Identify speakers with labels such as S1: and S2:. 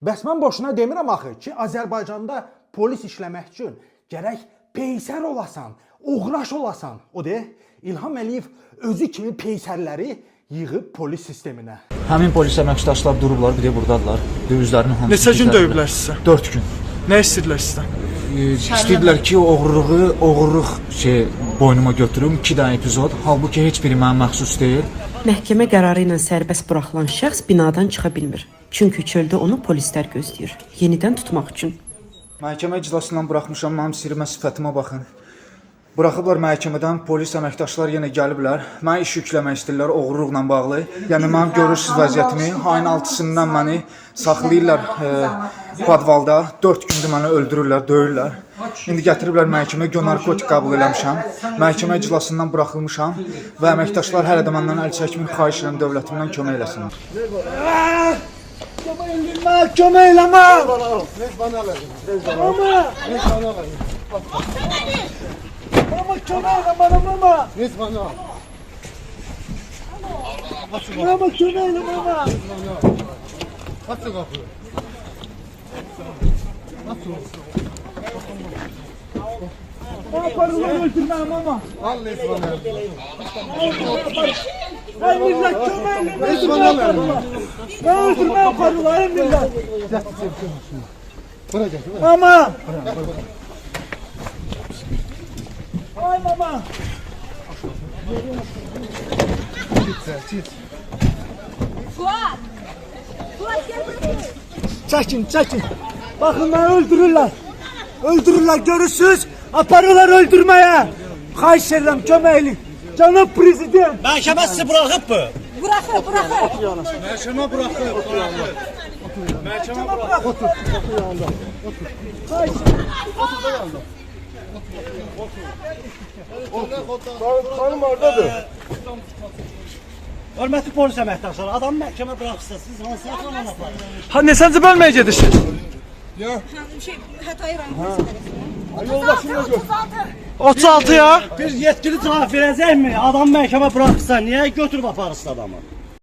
S1: Bəs mən boşuna demirəm axı ki, Azərbaycanda polis işləmək üçün gərək peysər olasan, oğraş olasan. O de, İlham Əliyev özü kimi peysərləri yığıb polis sisteminə.
S2: Həmin polis əməkdaşlar durublar, bir də buradadılar. Dövizlərin hamısı.
S3: Neçə gün döyüblər sizə?
S2: 4 gün.
S3: Nə istəyirlər sizdən?
S2: İstəyirlər ki, oğurluq boynuma götürüm, 2 dənə epizod. Halbuki heç biri mənə məxsus deyil.
S4: Məhkəmə qərarı ilə sərbəst buraxılan şəxs binadan çıxa bilmir. Çünki çöldə onu polislər gözləyir. Yenidən tutmaq üçün.
S2: Məhkəmə iclasından buraxmışam, mənim sirimə sifətimə baxın. Buraxıblar məhkəmədən, polis əməkdaşlar yenə gəliblər. Mənə iş yükləmək istəyirlər oğurluqla bağlı. Yəni mənim görürsüz vəziyyətimi, ayın 6-sından məni saxlayırlar podvalda. 4 gündür məni öldürürlər, döyürlər. İndi gətiriblər məhkəmə, narkotik qəbul eləmişəm. Məhkəmə iclasından buraxılmışam və əməkdaşlar hələ də məndən əl çəkmir, xahiş edirəm dövlətimdən kömək eləsin.
S1: Kömək eləmə! Mama kömək elə bana mama!
S5: Rizvana!
S1: Mama kömək elə mama!
S5: Aç o kapıyı.
S1: Mama parılları öldürmə mama!
S5: Al Rizvana.
S1: Ay millet kömək elə öldürmə parılları! Ben öldürmə parılları millet!
S5: Bırak gel.
S1: Mama! Ay mama!
S5: Git.
S6: Fuat! Fuat gel buraya.
S1: Çəkin! Bakın beni öldürürler! Öldürürler görürsünüz! Aparırlar öldürmeye! Xahiş edirəm köməklik! Cənab Prezident!
S7: Məhkəmə sizi buraxıb mı?
S6: Bırakır.
S5: Məhkəmə bırakır.
S1: Məhkəmə bırak! Otur yanında. Otur. Xahiş
S5: Xanım oradadır.
S7: Hörmətli polis əməkdaşları, adamı məhkəmə buraxırsınız, siz hansı yaxalan aparırsınız?
S3: Ha neçənci bölməyə gedirsiniz?
S6: Hatayı rayonu.
S5: Yoldaşımla gör.
S3: 36 ya.
S7: Bir yetkili cavab verəcəkmi? Adamı məhkəmə buraxırsan, niyə götürüb aparırsın adamı?